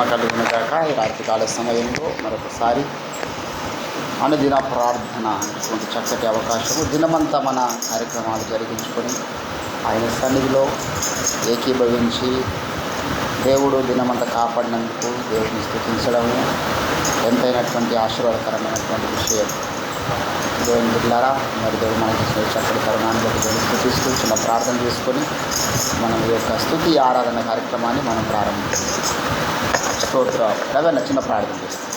కలుగును గాక. ఈ రాత్రికాల సమయంలో మరొకసారి అనుదిన ప్రార్థన అటువంటి చక్కటి అవకాశము దినమంతా మన కార్యక్రమాలు జరిగించుకొని ఆయన సన్నిధిలో ఏకీభవించి దేవుడు దినమంతా కాపాడినందుకు దేవుడిని స్తుతించడము ఎంతైనటువంటి ఆశీర్వాదకరమైనటువంటి విషయం. దేవుని బిడ్డలారా, మరి దేవుడు మనకి చక్కటి తరుణాన్ని బట్టి దేవుని స్తుతిస్తూ చిన్న ప్రార్థన చేసుకొని మనం ఈ యొక్క స్తుతి ఆరాధన కార్యక్రమాన్ని మనం ప్రారంభించాం. స్తోత్రం చిన్న ప్రార్థన చేస్తాం.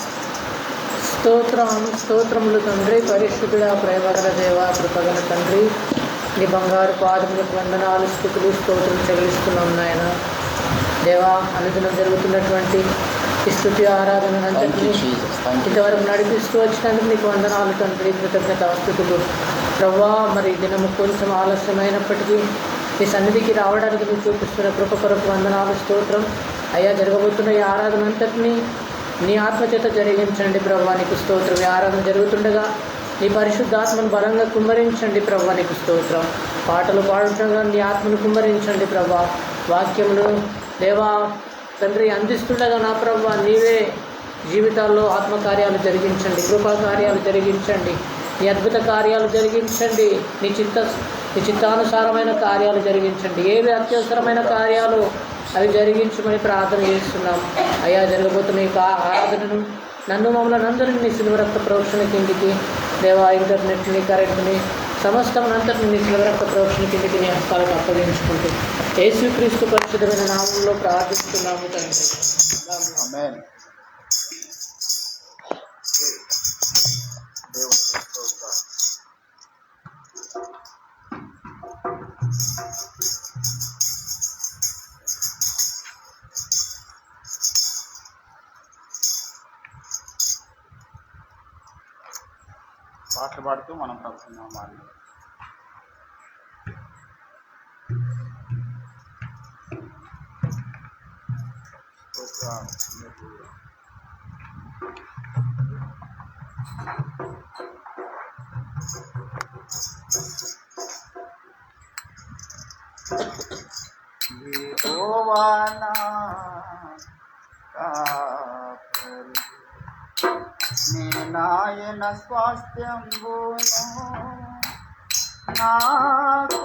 స్తోత్రములు తండ్రి, పరిశుద్ధుడా, ప్రేమగల దేవ, కృపగల తండ్రి, నీ బంగారు పాదములకు వందనాలు, స్తుతులు, స్తోత్రం చెల్లిస్తున్నాం నాయన. దేవా, అనుదినం జరుగుతున్నటువంటి ఈ స్తుతి ఆరాధన ఇంతవరకు నడిపిస్తూ వచ్చినందుకు నీకు వందనాలు తండ్రి, కృతజ్ఞతాస్తుతులు. ప్రవ్వా, మరి దినము కొంచెం ఆలస్యమైనప్పటికీ ఈ సన్నిధికి రావడానికి నువ్వు చూపిస్తున్న కృప కొరకు వందనాలు, స్తోత్రం. అయ్యా, జరగబోతున్న ఈ ఆరాధన అంతటినీ నీ ఆత్మచేత జరిగించండి ప్రభా, నీకు స్తోత్రం. ఈ ఆరాధన జరుగుతుండగా నీ పరిశుద్ధాత్మను బలంగా కుమ్మరించండి ప్రభా, నీకు స్తోత్రం. పాటలు పాడుతుండగా నీ ఆత్మను కుమ్మరించండి ప్రభా. వాక్యములు దేవా తండ్రి అందిస్తుండగా నా ప్రభా నీవే జీవితాల్లో ఆత్మకార్యాలు జరిగించండి, కృపా కార్యాలు జరిగించండి, నీ అద్భుత కార్యాలు జరిగించండి, నీ చిత్తానుసారమైన కార్యాలు జరిగించండి. ఏవి అత్యవసరమైన కార్యాలు అవి జరిగించమని ప్రార్థన చేస్తున్నాం. అయ్యా, జరగబోతున్న ఈ ఆరాధనను నన్ను మమ్మల్ని అందరినీ నీ శిలువ రక్త ప్రోక్షణ కిందికి దేవా, ఇంటర్నెట్ని, కరెంట్ని, సమస్తం అంతటిని నీ శిలువ రక్త ప్రోక్షణ కిందికి నీ హస్తాలకు అప్పగించుకుంటూ యేసుక్రీస్తు పరిశుద్ధమైన నామంలో ప్రార్థిస్తున్నాము తండ్రి. ఆమేన్. పాటలు పాడుతూ మనం ప్రభుత్వం మాట్లాడాలి. నాయన స్వాస్థ్యంబును నాకు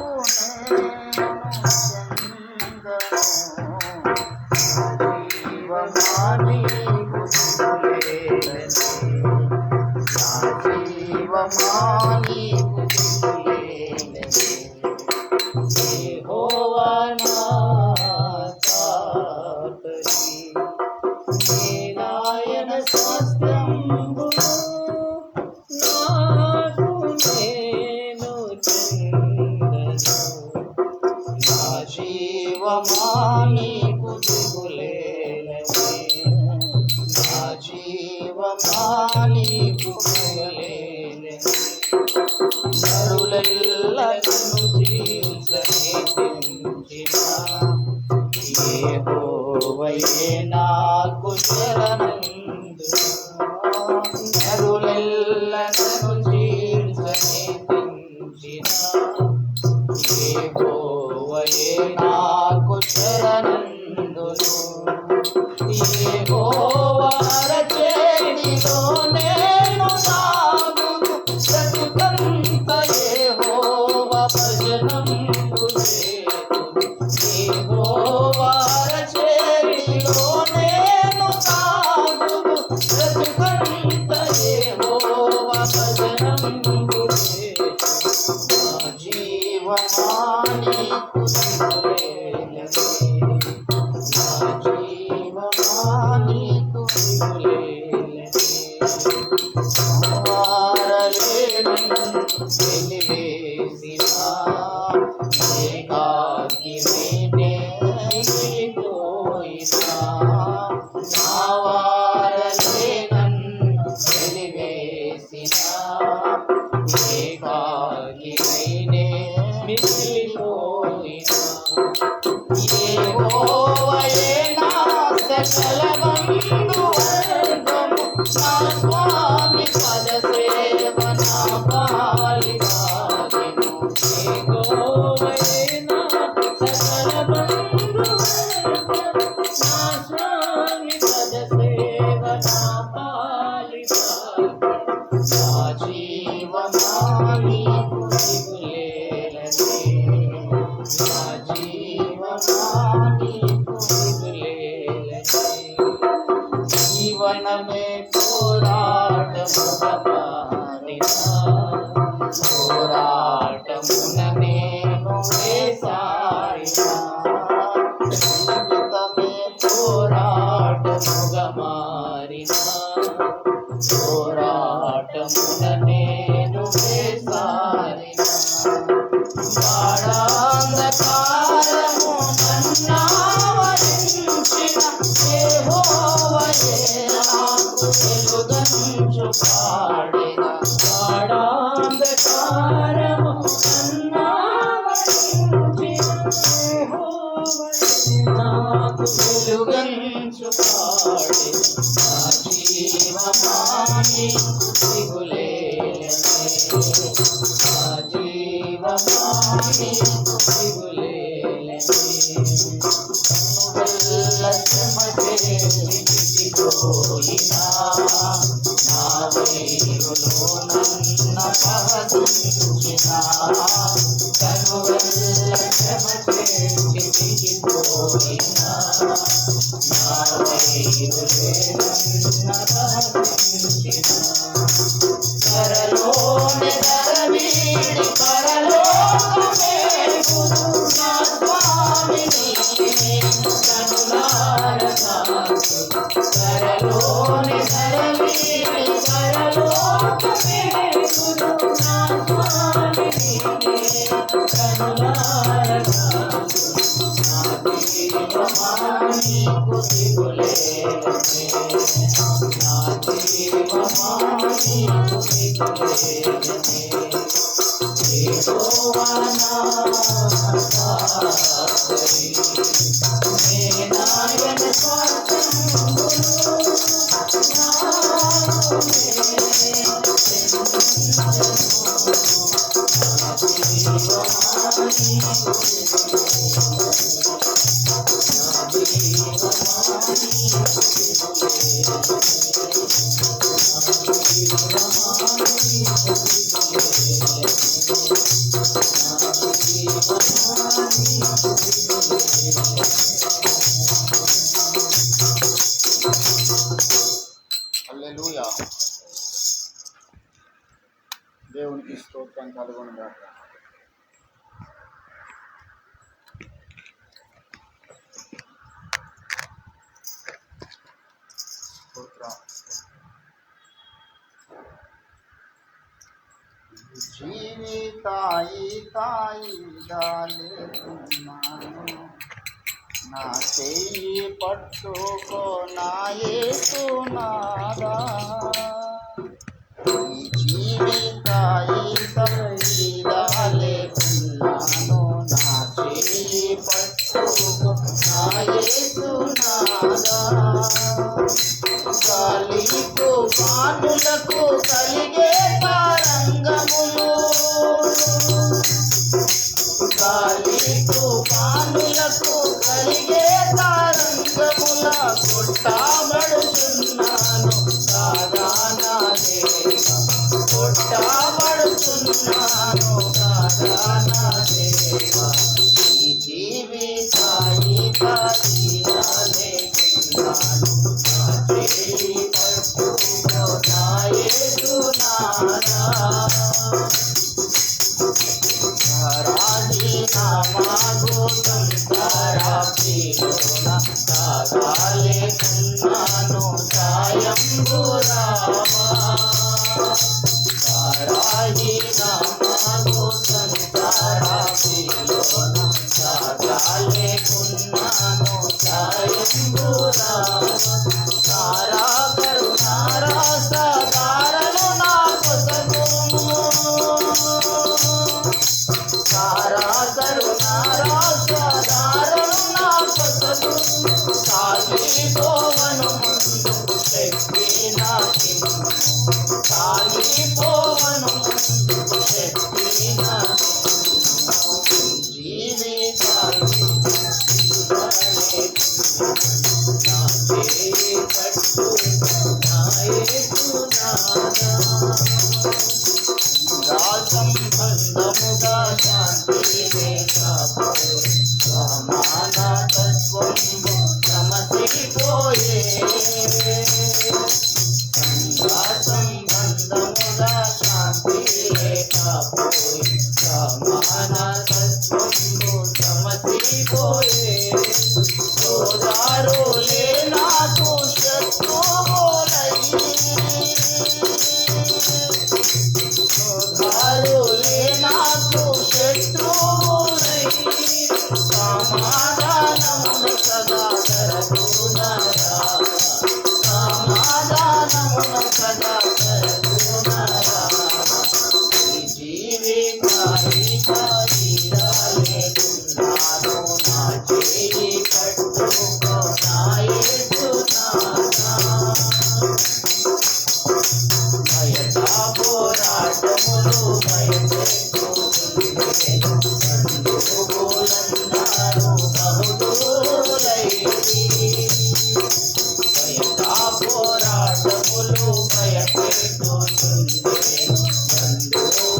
నాకు నరులెల్లను జీర్చని యెహోవాయే నాకు శరణందును. యెహోవా రచేతిలో నేను సాగుదు, బ్రతుకంత యెహోవా భజనంబు చేతును. యెహోవా రచేతిలో నేను సాగుదు, బ్రతుకంత యెహోవా భజనంబు చేతును. నా జీవమాని సకల బంధు వర్గము నా స్వామి పద జీవనమే పోరాటముగా మారినా, పోరాటమున నేను వేసారినా. జీవితమే పోరాటముగా మారినా, పోరాటమున నేను వేసారినా. గాఢాంధకారము నన్నావరించిన యెహోవాయే నాకు వెలుగంచు పాడెదా. గాఢాంధకారము నన్నావరించిన యెహోవాయే నాకు వెలుగంచు పాడెదా. నా జీవమాని దిగులేలనే, నా జీవమాని దిగులేలనే. నువ్వెల్ల శ్రమ చేసిపోయినా, నా వైరులో నన్ను పహసించినా. తనువెల్ల శ్రమ చేసిపోయినా, నా వైరులే నన్ను పహసించినా. కరలోని ధరవీడి పరలోకమేగును నా స్వామిని కనులార కాచును. కరలోని ధరవీడి పరలోకమేగును నా స్వామిని కనులార కాచును. నా జీవమానికి దిగులేలనే, నా జీవమానికి దిగులేలనే. యెహోవా నా ఆధారి, నేనాయన స్వార్థంబును నాకు చెందెను. నా జీవమానికి హల్లెలూయా. దేవునికి స్తోత్రం కలుగునుగాక. జీవితాయిగా లేకున్నాను, నా చెయ్యి పట్టుకో నా యేసునాథా. ఈ జీవితాయిగా లేకున్నాను, నా చెయ్యి పట్టుకో నా యేసునాథా. గాలి తుఫానులకు కలిగే తరంగములు, గాలి తుఫానులకు కలిగే తరంగముల కొట్టబడుచున్నాను కాదా నా దేవా, కొట్టబడుచున్నాను కాదా నా దేవా. ఈ జీవితాయిగా లేకున్నాను, నా చెయ్యి పట్టుకో నా యేసునాథా. రాజీనామాకు సంసారాప్తిలోన సాగాలేకున్నాను సాయంబు రామా. రాజీనామాకు సంసారాప్తిలోన సాగాలేకున్నాను సాయంబు రామా. సారా కరుణారా సాగారను నా కొసగుము, సారా కరుణారా సాగారను నా కొసగుము. సాగిపోవను ముందు శక్తి నాకిమ్ము, సాగిపోవను ముందు శక్తి నాకిమ్ము. జీవితాన్ని నా చేయి పట్టుకో నా యేసునాథా. సంబంధముగా శాంతి లేకపోయే, సమాన తత్వము సమసిపోయే.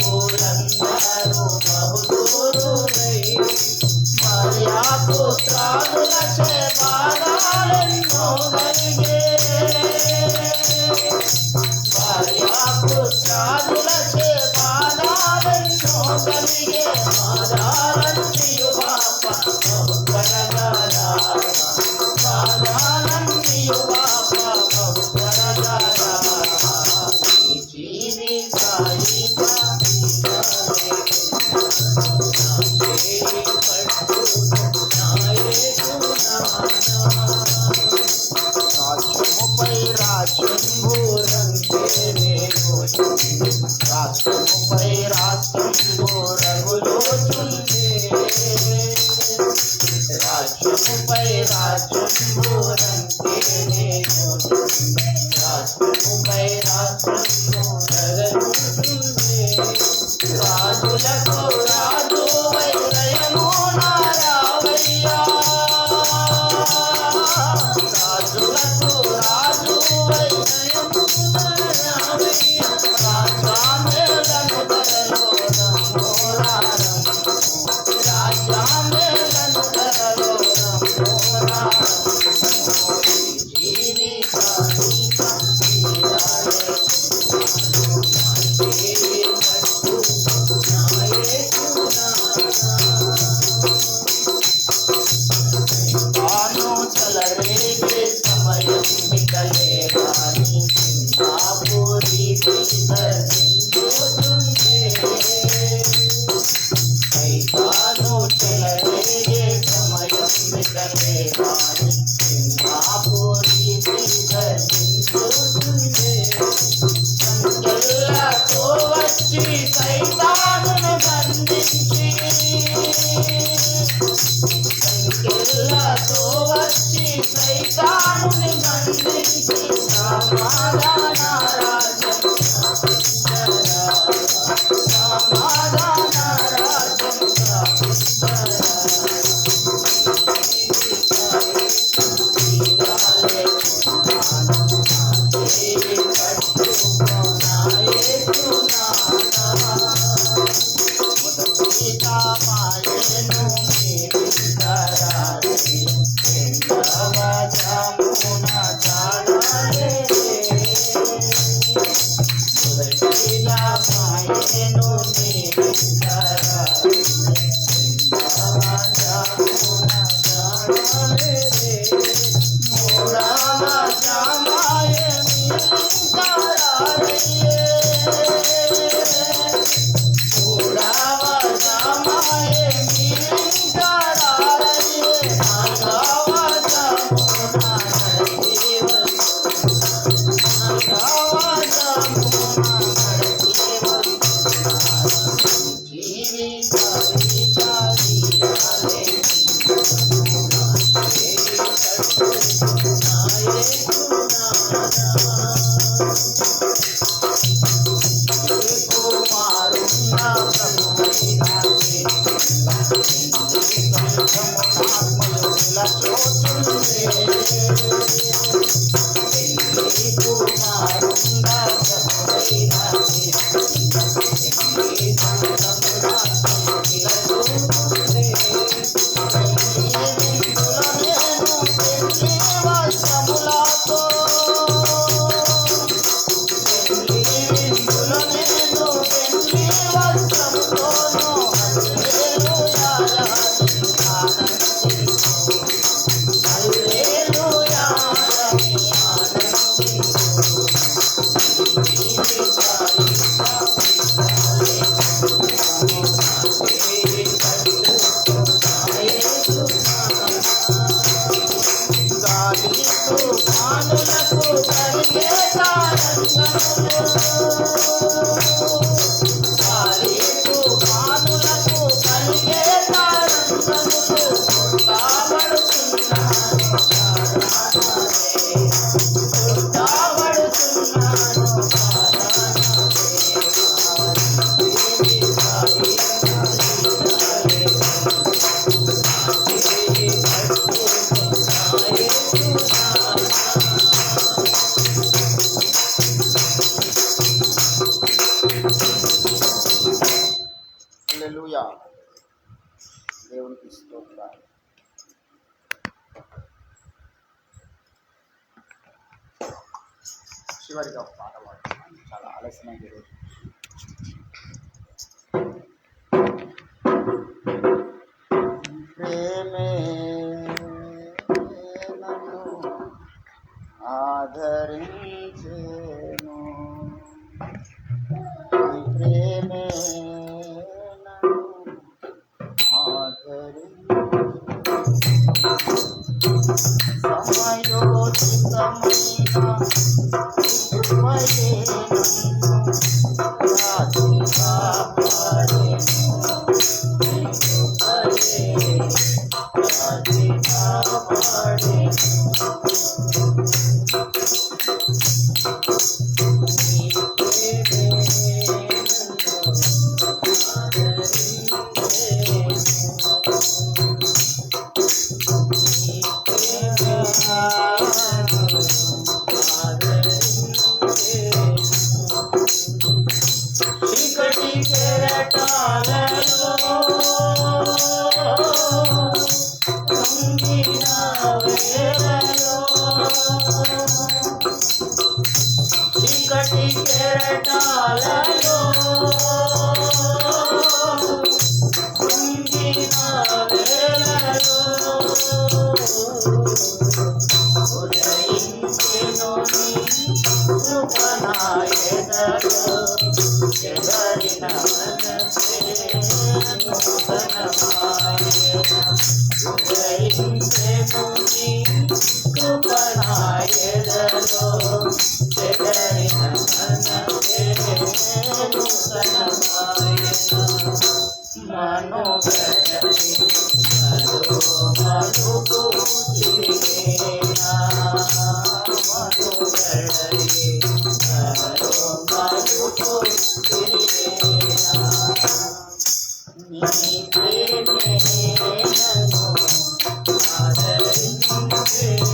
బంధువులందరూ బహుదూరులై భార్యాపుత్రాదులచే బాధలెన్నో కలిగే భార్యాపుత్రాదులచే బాధలెన్నో కలిగే బాధలన్నీయు పాప బహుకరగారా బాధలన్నీయు పాప బహుకరగారా ఈ జీవితాయి రాజ్యముపై రాజ్యంబు రగులుచుండే రాజ్యముపై రాజ్యంబు రాజ్యముపై రాజ్యంబు రగులుచుండే రాజులకు రాజు వైరయము నారావయ్యా రాజులకు రాజు వైరయము నారావయ్యా రాజామేలను ధరలో రంగోరారం రాజామేలను ధరలో రంగోరారం చలరేగే సమయం మిగలే గాని సింహాపురి దర్శించుతుండే సైతాను చలరేగే సమయం మిగలే గాని సింహాపురి దర్శించుతుండే సంకెళ్ళతో వచ్చి సైతానును బంధించి సంకెళ్ళతో వచ్చి సైతానుని బంధించి సమాధాన రాజ్యం స్థాపించరా సమాధాన రాజ్యం స్థాపించరా Hallelujah. చివరిగా పాట పాడుతున్నాను. చాలా ఆలస్యమైన రోజు. ప్రేమే నన్ను ఆదరించేను, నీ ప్రేమే నన్ను సమయోచితమైన కృపయే నన్ను కాపాడెను, నీ కృపయే కాపాడెను. నీ ప్రేమే చీకటి కెరటాలలో కృంగిన వేళలో, చీకటి కెరటాలలో కృంగిన వేళలో ఉదయించెను నీ కృప నా ఎదలో, ఎదరిన మనసే నూతనమాయెను. ఉదయించెను నీ కృప నా ఎదలో, ఎదరిన మనసే నూతనమాయెను. మనోగణని మరుపు తిరిగేనా, మనోగణని మరుపు తిరిగేనా, నీ ప్రేమే నన్ను ఆదరించేను.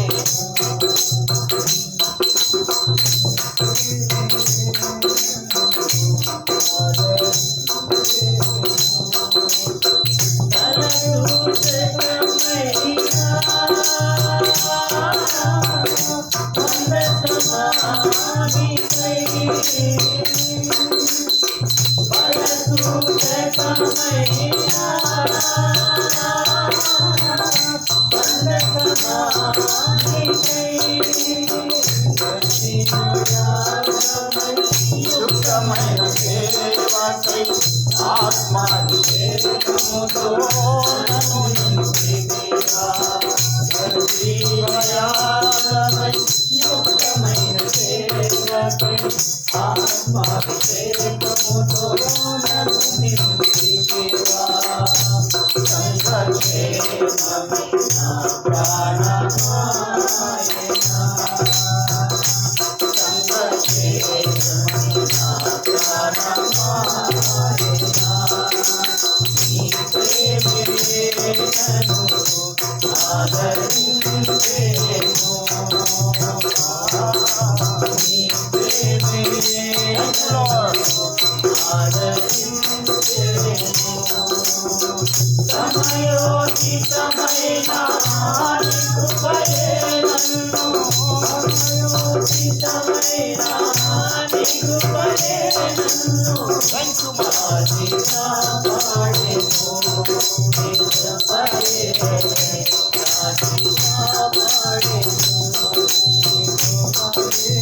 యుక్తమైన సేవకై ఆత్మాభిషేకముతో నన్ను నింపితివా, సజీవయాగమై యుక్తమైన సేవకై ఆత్మాభిషేకముతో నన్ను నింపితివా. సంఘక్షేమమే నా ప్రాణమాయనా, సంఘక్షేమమే నా ప్రాణమాయనా, నీ ప్రేమే నన్ను ఆదరించెను, నీ ప్రేమే నన్ను ఆదరించెను. సమయోచితమైన నీ కృపయే నన్ను, సమయోచితమైన నీ కృపయే నన్ను కాపాడెను, నీ కృపయే కాపాడెను, నీ కృపయే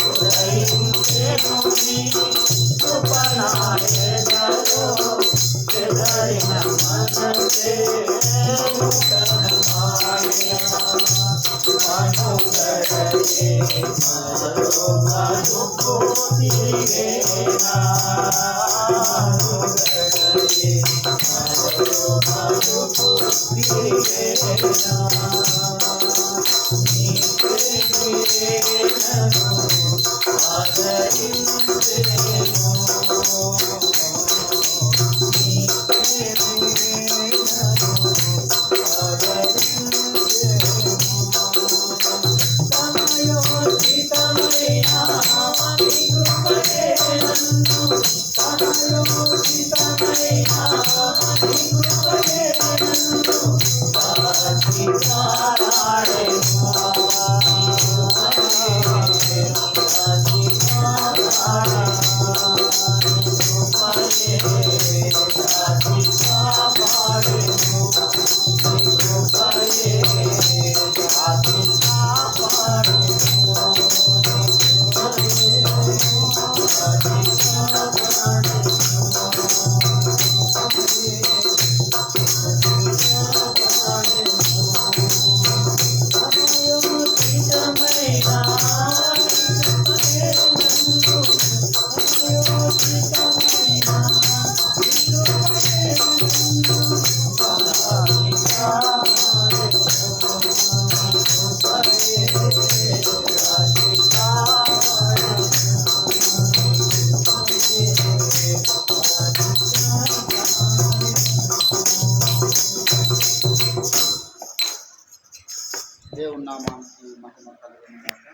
ఉదయించెను నీ కృపణాయనలో చెదరిన మనసే నూతనమాయెను మనుగడయే మరో మలుపు తిరిగేనా మనుగడయే మరో మలుపు తిరిగేనా నీ ప్రేమను ఆదరించెను నీ ప్రేమను సమయోచితమైన నీ కృపయే నన్ను సమయోచితమైన నీ కృపయే నన్ను కాచి కాపాడెను కాచి కాపాడెను కృపయే కాచి కాపాడెను కృపయే కాచి కాపాడెను దేవుని నామానికి మహిమ కలుగును గాక.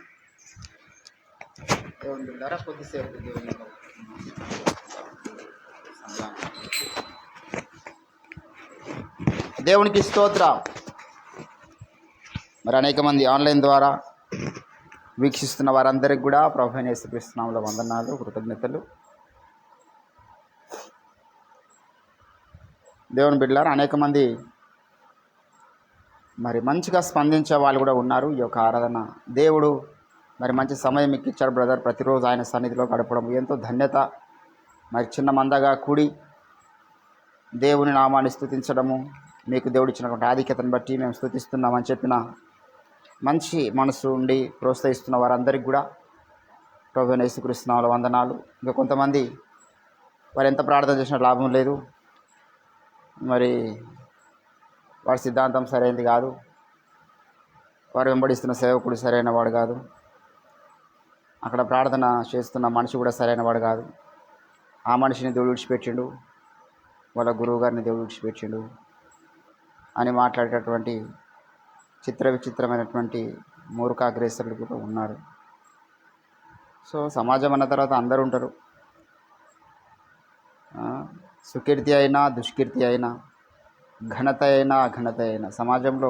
దేవుని బిడ్డలారా, కొద్దిసేపు దేవుని దేవునికి స్తోత్రం. మరి అనేక మంది ఆన్లైన్ ద్వారా వీక్షిస్తున్న వారందరికీ కూడా ప్రభువైన యేసుక్రీస్తు నామములో వందనాలు, కృతజ్ఞతలు. దేవుని బిడ్డలారా, అనేక మంది మరి మంచిగా స్పందించే వాళ్ళు కూడా ఉన్నారు. ఈ యొక్క ఆరాధన దేవుడు మరి మంచి సమయం మీకు ఇచ్చాడు బ్రదర్. ప్రతిరోజు ఆయన సన్నిధిలో గడపడం ఎంతో ధన్యత. మరి చిన్న మందగా కూడి దేవుని నామాన్ని స్తుతించడము, మీకు దేవుడు ఇచ్చినటువంటి ఆధిక్యతను బట్టి మేము స్తుతిస్తున్నామని చెప్పిన మంచి మనసు ఉండి ప్రోత్సహిస్తున్న వారందరికీ కూడా ప్రభువైన యేసుక్రీస్తు నామములో వందనాలు. ఇంకా కొంతమంది వారు ఎంత ప్రార్థన చేసినా లాభం లేదు, మరి వారి సిద్ధాంతం సరైనది కాదు, వారు వెంబడిస్తున్న సేవకుడు సరైన వాడు కాదు, అక్కడ ప్రార్థన చేస్తున్న మనిషి కూడా సరైన వాడు కాదు, ఆ మనిషిని దేవుడు విడిచిపెట్టిండు, వాళ్ళ గురువు గారిని దేవుడు విడిచిపెట్టిండు అని మాట్లాడేటటువంటి విచిత్రమైనటువంటి మూర్ఖాగ్రేసరులు కూడా ఉన్నారు. సో సమాజం అన్న తర్వాత అందరూ ఉంటారు. సుకీర్తి అయినా దుష్కీర్తి అయినా, ఘనత అయినా అఘనత అయినా, సమాజంలో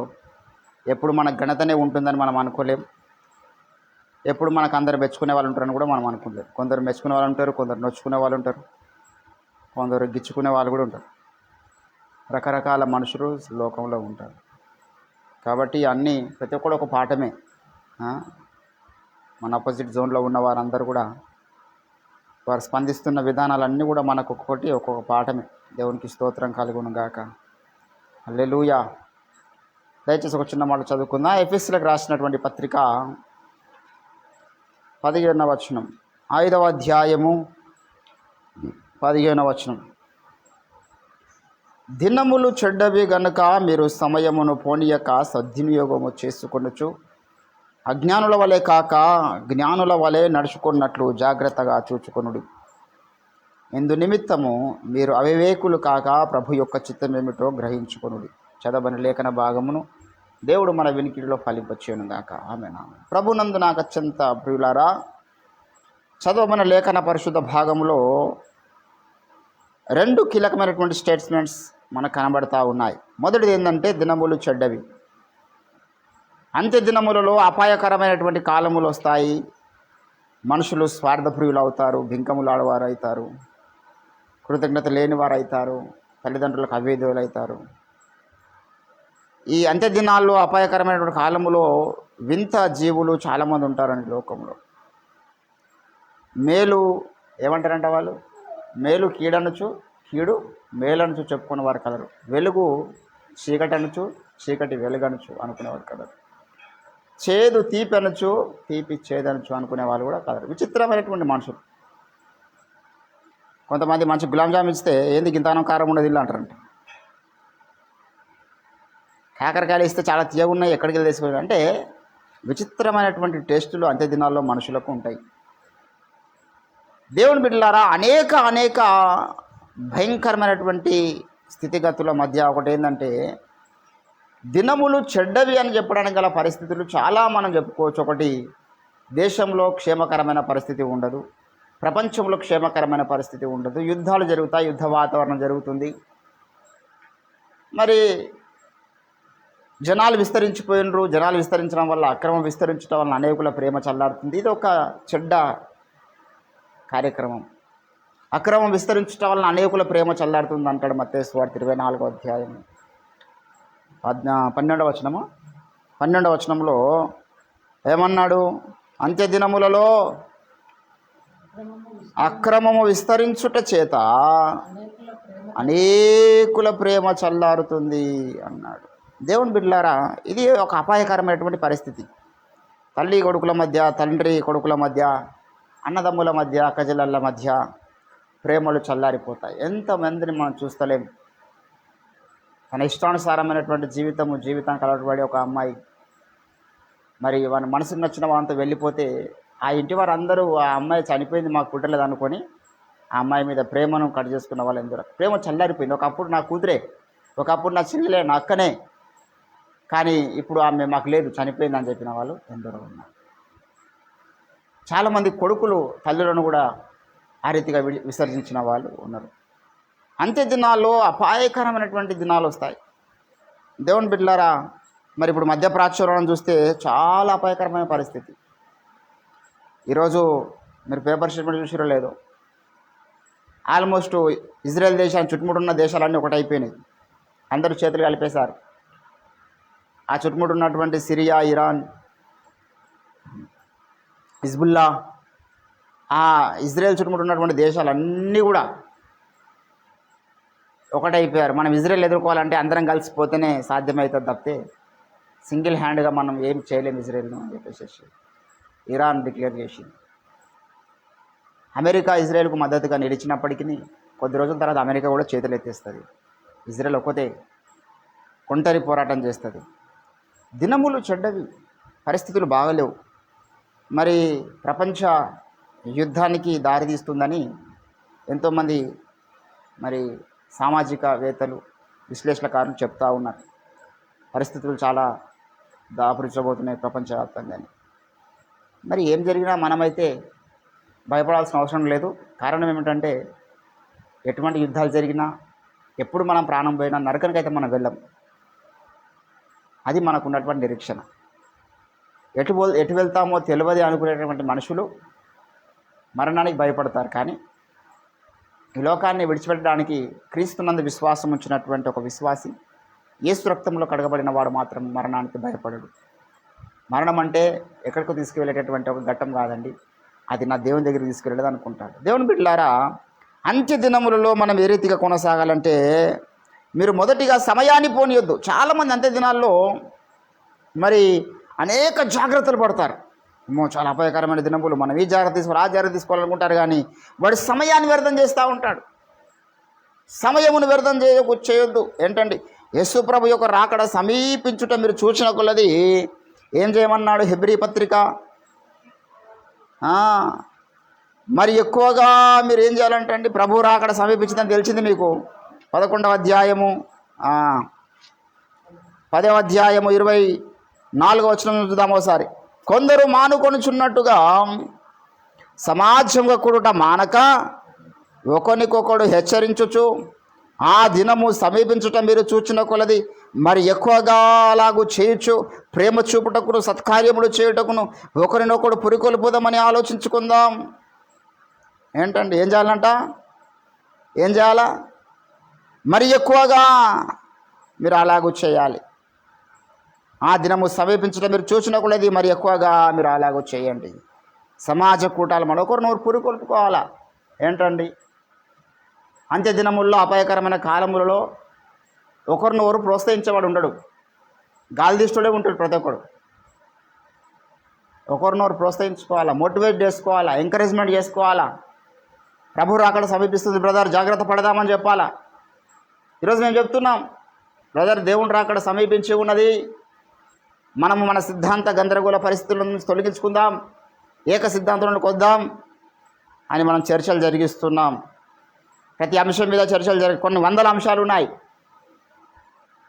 ఎప్పుడు మన ఘనతనే ఉంటుందని మనం అనుకోలేం. ఎప్పుడు మనకు అందరు మెచ్చుకునే వాళ్ళు ఉంటారని కూడా మనం అనుకోలేం. కొందరు మెచ్చుకునే వాళ్ళు ఉంటారు, కొందరు నొచ్చుకునే వాళ్ళు ఉంటారు, కొందరు గిచ్చుకునే వాళ్ళు కూడా ఉంటారు. రకరకాల మనుషులు లోకంలో ఉంటారు. కాబట్టి అన్నీ ప్రతి ఒక్కరు ఒక పాఠమే. మన ఆపోజిట్ జోన్లో ఉన్న వారందరూ కూడా వారు స్పందిస్తున్న విధానాలన్నీ కూడా మనకు ఒక్కొక్క పాఠమే. దేవునికి స్తోత్రం కలుగును గాక. హల్లెలూయా. దయచేసి ఒక చిన్న మాట చదువుకుందాం. ఎఫెసీయులకు రాసినటువంటి పత్రిక 15వ వచనం, 5వ అధ్యాయము 15వ వచనం. దినములు చెడ్డవి గనుక మీరు సమయమును పోనీయక సద్వినియోగము చేసుకొనుచు అజ్ఞానుల వలె కాక జ్ఞానుల వలె నడుచుకున్నట్లు జాగ్రత్తగా చూచుకొనుడి. ఇందు నిమిత్తము మీరు అవివేకులు కాక ప్రభు యొక్క చిత్తమేమిటో గ్రహించుకొనుడి. చదవని లేఖన భాగమును దేవుడు మన వినికిడిలో ఫలింపచేయును గాక. ఆమేన్. ప్రభునందు నాకు అత్యంత ప్రియులారా, చదవమన లేఖన పరిశుద్ధ భాగంలో 2 కీలకమైనటువంటి స్టేట్మెంట్స్ మనకు కనబడతా ఉన్నాయి. మొదటిది ఏంటంటే దినములు చెడ్డవి. అంత్య దినములలో అపాయకరమైనటువంటి కాలములు వస్తాయి. మనుషులు స్వార్థప్రియులు అవుతారు, బింకములు ఆడవారు అవుతారు, కృతజ్ఞత లేని వారు అవుతారు, తల్లిదండ్రులకు అవేధులు అవుతారు. ఈ అంత్య దినాల్లో అపాయకరమైనటువంటి కాలంలో వింత జీవులు చాలామంది ఉంటారండి లోకంలో. మేలు ఏమంటారంట వాళ్ళు, మేలు కీడనొచ్చు, కీడు మేలనుచు చెప్పుకునేవారు కలరు. వెలుగు చీకటి అనొచ్చు, చీకటి వెలుగనొచ్చు అనుకునేవారు కలరు. చేదు తీపి అనొచ్చు, తీపి చేదనొచ్చు అనుకునే వాళ్ళు కూడా కలరు. విచిత్రమైనటువంటి మనుషులు. కొంతమంది మంచి గులాబ్ జామ్ ఇస్తే ఏంది గింతానం కారం ఉండదు ఇల్లు అంటారంట. కాకరకాయలు ఇస్తే చాలా తీయగా ఉన్నాయి, ఎక్కడికి వెళ్ళి తీసుకుపోయి అంటే విచిత్రమైనటువంటి టేస్టులు అంత్య దినాల్లో మనుషులకు ఉంటాయి. దేవుని బిడ్డలారా, అనేక భయంకరమైనటువంటి స్థితిగతుల మధ్య ఒకటి ఏంటంటే, దినములు చెడ్డవి అని చెప్పడానికి గల పరిస్థితులు చాలా మనం చెప్పుకోవచ్చు. ఒకటి, దేశంలో క్షేమకరమైన పరిస్థితి ఉండదు, ప్రపంచంలో క్షేమకరమైన పరిస్థితి ఉండదు, యుద్ధాలు జరుగుతాయి, యుద్ధ వాతావరణం జరుగుతుంది. మరి జనాలు విస్తరించిపోయినరు, జనాలు విస్తరించడం వల్ల, అక్రమం విస్తరించడం వల్ల అనేకుల ప్రేమ చల్లారుతుంది. ఇది ఒక చెడ్డ కార్యక్రమం. అక్రమం విస్తరించడం వలన అనేకుల ప్రేమ చల్లారుతుంది అంటాడు మత్తయి సువార్త 24వ అధ్యాయం 12వ వచనంలో ఏమన్నాడు? అంత్య దినములలో అక్రమము విస్తరించుట చేత అనేకుల ప్రేమ చల్లారుతుంది అన్నాడు. దేవుని బిడ్డలారా, ఇది ఒక అపాయకరమైనటువంటి పరిస్థితి. తల్లి కొడుకుల మధ్య, తండ్రి కొడుకుల మధ్య, అన్నదమ్ముల మధ్య, అక్కచెల్లెళ్ళ మధ్య ప్రేమలు చల్లారిపోతాయి. ఎంతమందిని మనం చూస్తలేం. తన ఇష్టానుసారమైనటువంటి జీవితానికి అలవాటుపడి ఒక అమ్మాయి మరి వాని మనసుకు నచ్చిన వాళ్ళంతా వెళ్ళిపోతే, ఆ ఇంటి వారు అందరూ ఆ అమ్మాయి చనిపోయింది మాకు పుట్టలేదు అనుకొని ఆ అమ్మాయి మీద ప్రేమను కట్ చేసుకున్న వాళ్ళు ఎందరో. ప్రేమ చల్లారిపోయింది. ఒకప్పుడు నా కూతురే, ఒకప్పుడు నా చెల్లెలే, నా అక్కనే, కానీ ఇప్పుడు ఆమె మాకు లేదు, చనిపోయింది అని చెప్పిన వాళ్ళు ఎందరో ఉన్నారు. చాలామంది కొడుకులు తల్లులను కూడా ఆ రీతిగా విసర్జించిన వాళ్ళు ఉన్నారు. అంత్య దినాల్లో అపాయకరమైనటువంటి దినాలు వస్తాయి. దేవుని బిడ్డలారా, మరి ఇప్పుడు మధ్యప్రాచుర్యం చూస్తే చాలా అపాయకరమైన పరిస్థితి. ఈరోజు మీరు పేపర్ స్టేట్మెంట్ చూసిరో లేదో, ఆల్మోస్ట్ ఇజ్రాయెల్ దేశాన్ని చుట్టుముట్టున్న దేశాలన్నీ ఒకటైపోయినాయి. అందరూ చేతులు కలిపేశారు. ఆ చుట్టుముట్టున్నటువంటి సిరియా, ఇరాన్, హిజ్బుల్లా, ఆ ఇజ్రాయెల్ చుట్టుముట్టున్నటువంటి దేశాలన్నీ కూడా ఒకటైపోయారు. మనం ఇజ్రాయెల్ ఎదుర్కోవాలంటే అందరం కలిసిపోతేనే సాధ్యమవుతుంది తప్పితే సింగిల్ హ్యాండ్గా మనం ఏం చేయలేము ఇజ్రాయెల్ను అని చెప్పేసి ఇరాన్ డిక్లేర్ చేసింది. అమెరికా ఇజ్రాయెల్కు మద్దతుగా నిలిచినప్పటికీ కొద్ది రోజుల తర్వాత అమెరికా కూడా చేతులు ఎత్తేస్తుంది. ఇజ్రాయెల్ ఒక్కతే ఒంటరి పోరాటం చేస్తుంది. దినములు చెడ్డవి, పరిస్థితులు బాగలేవు. మరి ప్రపంచ యుద్ధానికి దారితీస్తుందని ఎంతోమంది మరి సామాజికవేత్తలు, విశ్లేషణకారులు చెప్తూ ఉన్నారు. పరిస్థితులు చాలా దాపురించబోతున్నాయి ప్రపంచవ్యాప్తంగానే. మరి ఏం జరిగినా మనమైతే భయపడాల్సిన అవసరం లేదు. కారణం ఏమిటంటే, ఎటువంటి యుద్ధాలు జరిగినా, ఎప్పుడు మనం ప్రాణం పోయినా నరకానికైతే మనం వెళ్ళం. అది మనకు ఉన్నటువంటి నిరీక్షణ. ఎటు వెళ్తామో తెలియదు అనుకునేటువంటి మనుషులు మరణానికి భయపడతారు. కానీ ఈ లోకాన్ని విడిచిపెట్టడానికి క్రీస్తునందు విశ్వాసం ఉంచినటువంటి ఒక విశ్వాసి, యేసు రక్తంలో కడగబడిన వాడు మాత్రం మరణానికి భయపడడు. మరణం అంటే ఎక్కడికో తీసుకువెళ్ళేటటువంటి ఒక ఘట్టం కాదండి, అది నా దేవుని దగ్గరికి తీసుకువెళ్ళదు అనుకుంటాడు. దేవుని బిడ్డలారా, అంత్య దినములలో మనం ఏ రీతిగా కొనసాగాలంటే, మీరు మొదటిగా సమయాన్ని పోనీయొద్దు. చాలామంది అంత్య దినాల్లో మరి అనేక జాగ్రత్తలు పడతారు. చాలా అపాయకరమైన దినములు, మనం ఈ జాగ్రత్త తీసుకోవాలి, ఆ జాగ్రత్త తీసుకోవాలనుకుంటారు. కానీ వాడు సమయాన్ని వ్యర్థం చేస్తూ ఉంటాడు. సమయమును వ్యర్థం చేయొద్దు. ఏంటండి, యేసు ప్రభు యొక్క రాకడ సమీపించుట మీరు చూసిన కొలది ఏం చేయమన్నాడు? హెబ్రీ పత్రిక మరి ఎక్కువగా మీరు ఏం చేయాలంటే అండి, ప్రభు రాకడ సమీపించిందని తెలిసింది మీకు. 11వ అధ్యాయము 10వ అధ్యాయము 24వ వచనం చూద్దాం ఒకసారి. కొందరు మానుకొనుచున్నట్టుగా సమాజంగా కూడుట మానక ఒకరికొకడు హెచ్చరించుచు ఆ దినము సమీపించుట మీరు చూచిన కొలది మరి ఎక్కువగా అలాగూ చేయొచ్చు. ప్రేమ చూపుటకును సత్కార్యములు చేయుటకును ఒకరినొకడు పురికొల్పుదామని ఆలోచించుకుందాం. ఏంటండి, ఏం చేయాలంట? మరి ఎక్కువగా మీరు అలాగూ చేయాలి. ఆ దినము సమీపించడం మీరు చూసినట్లయితే మరి ఎక్కువగా మీరు అలాగో చేయండి. సమాజ కూటాలు మన ఒకరినొకరు పురికొల్పుకోవాలా. ఏంటండి, అంత్య దినముల్లో అపాయకరమైన కాలములలో ఒకరినొకరు ప్రోత్సహించేవాడు ఉండడు, గాలిదిష్టుడే ఉంటాడు ప్రతి ఒక్కడు. ఒకరినొకరు ప్రోత్సహించుకోవాలా, మోటివేట్ చేసుకోవాలా, ఎంకరేజ్మెంట్ చేసుకోవాలా. ప్రభు రాకడ సమీపిస్తుంది బ్రదర్, జాగ్రత్త పడదామని చెప్పాలా. ఈరోజు మేము చెప్తున్నాం, బ్రదర్ దేవుని రాకడ సమీపించి ఉన్నది, మనము మన సిద్ధాంత గందరగోళ పరిస్థితుల నుంచి తొలగించుకుందాం, ఏక సిద్ధాంతంలోకి వద్దాం అని మనం చర్చలు జరిగిస్తున్నాం. ప్రతి అంశం మీద చర్చలు కొన్ని వందల అంశాలు ఉన్నాయి.